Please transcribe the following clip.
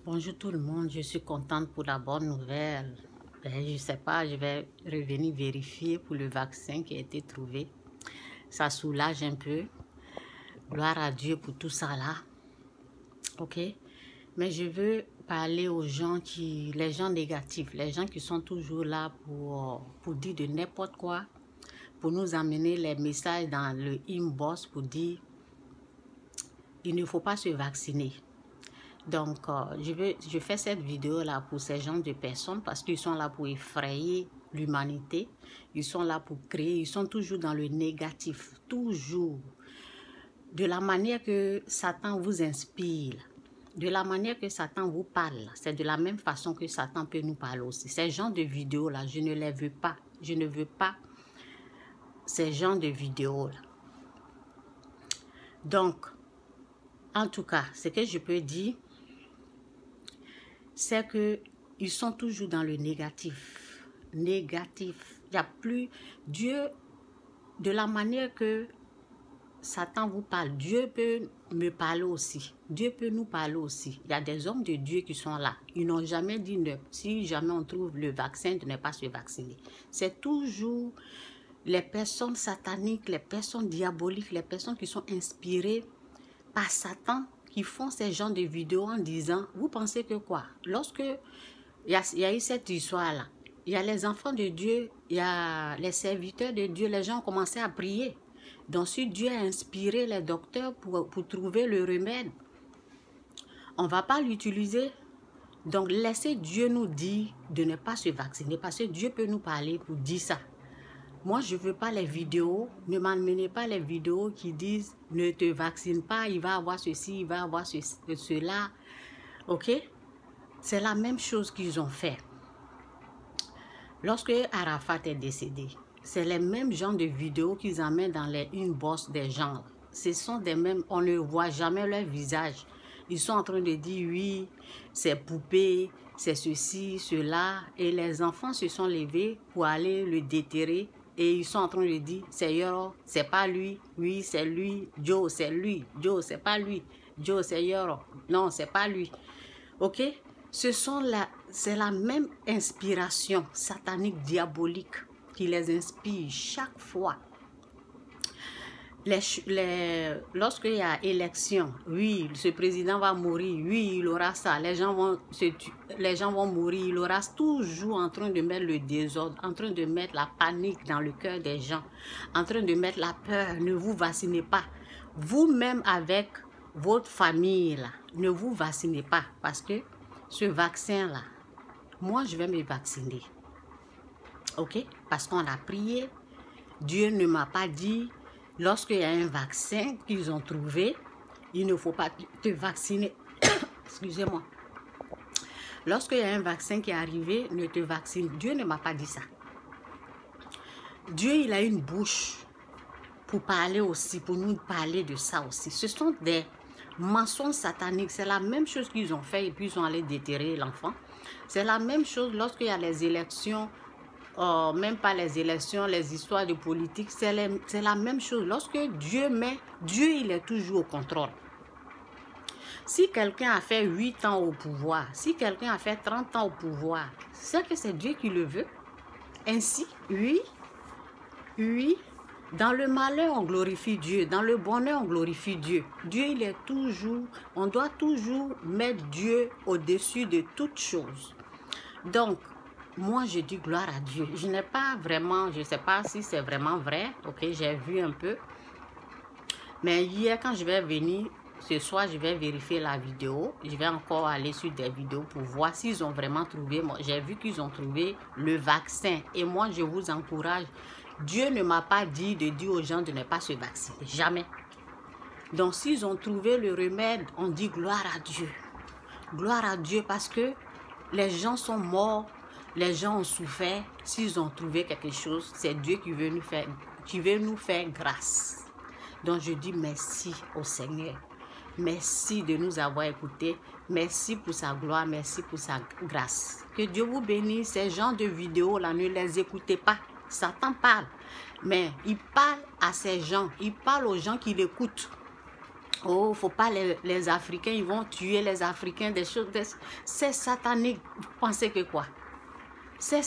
Bonjour tout le monde, je suis contente pour la bonne nouvelle. Je ne sais pas, je vais revenir vérifier pour le vaccin qui a été trouvé. Ça soulage un peu. Gloire à Dieu pour tout ça là. Ok? Mais je veux parler aux gens les gens négatifs, les gens qui sont toujours là pour dire de n'importe quoi, pour nous amener les messages dans le inbox pour dire il ne faut pas se vacciner. Donc, je fais cette vidéo-là pour ces gens de personnes parce qu'ils sont là pour effrayer l'humanité. Ils sont là pour créer, ils sont toujours dans le négatif, toujours. De la manière que Satan vous inspire, de la manière que Satan vous parle, c'est de la même façon que Satan peut nous parler aussi. Ces gens de vidéos-là, je ne les veux pas. Je ne veux pas ces gens de vidéos-là. Donc, en tout cas, ce que je peux dire, c'est qu'ils sont toujours dans le négatif. Négatif. Il n'y a plus Dieu, de la manière que Satan vous parle, Dieu peut me parler aussi. Dieu peut nous parler aussi. Il y a des hommes de Dieu qui sont là. Ils n'ont jamais dit, si jamais on trouve le vaccin, de ne pas se vacciner. C'est toujours les personnes sataniques, les personnes diaboliques, les personnes qui sont inspirées par Satan, qui font ces genres de vidéos en disant, vous pensez que quoi? Lorsque il y a eu cette histoire-là, il y a les enfants de Dieu, il y a les serviteurs de Dieu, les gens ont commencé à prier. Donc si Dieu a inspiré les docteurs pour trouver le remède, on ne va pas l'utiliser. Donc laissez Dieu nous dire de ne pas se vacciner, parce que Dieu peut nous parler pour dire ça. Moi, je ne veux pas les vidéos, ne m'amenez pas les vidéos qui disent « Ne te vaccine pas, il va avoir ceci, il va avoir cela. » Ok? C'est la même chose qu'ils ont fait. Lorsque Arafat est décédé, c'est les mêmes genres de vidéos qu'ils amènent dans les inbox des gens. Ce sont des mêmes, on ne voit jamais leur visage. Ils sont en train de dire « Oui, c'est poupée, c'est ceci, cela. » Et les enfants se sont levés pour aller le déterrer. Et ils sont en train de dire, c'est Yoro, c'est pas lui, oui, c'est lui, Joe, c'est lui, Joe, c'est pas lui, Joe, c'est Yoro, non, c'est pas lui. Ok? C'est la même inspiration satanique, diabolique qui les inspire chaque fois. Lorsqu'il y a élection, oui, ce président va mourir, oui, il aura ça, les gens vont mourir, il aura toujours en train de mettre le désordre, en train de mettre la panique dans le cœur des gens, en train de mettre la peur, ne vous vaccinez pas. Vous-même avec votre famille, là, ne vous vaccinez pas parce que ce vaccin-là, moi je vais me vacciner. Ok? Parce qu'on a prié, Dieu ne m'a pas dit, lorsqu'il y a un vaccin qu'ils ont trouvé, il ne faut pas te vacciner. Excusez-moi. Lorsqu'il y a un vaccin qui est arrivé, ne te vaccine. Dieu ne m'a pas dit ça. Dieu, il a une bouche pour parler aussi, pour nous parler de ça aussi. Ce sont des mensonges sataniques. C'est la même chose qu'ils ont fait et puis ils ont allé déterrer l'enfant. C'est la même chose lorsqu'il y a les élections. Même pas les élections, les histoires de politique, c'est la même chose. Lorsque Dieu il est toujours au contrôle. Si quelqu'un a fait 8 ans au pouvoir, si quelqu'un a fait 30 ans au pouvoir, c'est que c'est Dieu qui le veut. Ainsi, oui, dans le malheur, on glorifie Dieu. Dans le bonheur, on glorifie Dieu. Dieu, il est toujours, on doit toujours mettre Dieu au-dessus de toutes choses. Donc, moi, je dis gloire à Dieu. Je n'ai pas vraiment, je ne sais pas si c'est vraiment vrai. Ok, j'ai vu un peu. Mais hier, quand je vais venir, ce soir, je vais vérifier la vidéo. Je vais encore aller sur des vidéos pour voir s'ils ont vraiment trouvé. Moi, j'ai vu qu'ils ont trouvé le vaccin. Et moi, je vous encourage. Dieu ne m'a pas dit de dire aux gens de ne pas se vacciner. Jamais. Donc, s'ils ont trouvé le remède, on dit gloire à Dieu. Gloire à Dieu parce que les gens sont morts. Les gens ont souffert. S'ils ont trouvé quelque chose, c'est Dieu qui veut nous faire grâce. Donc je dis merci au Seigneur. Merci de nous avoir écoutés. Merci pour sa gloire. Merci pour sa grâce. Que Dieu vous bénisse. Ces gens de vidéos là, ne les écoutez pas. Satan parle. Mais il parle à ces gens. Il parle aux gens qui l'écoutent. Oh, faut pas les Africains, ils vont tuer les Africains, des choses. C'est satanique. Vous pensez que quoi? C'est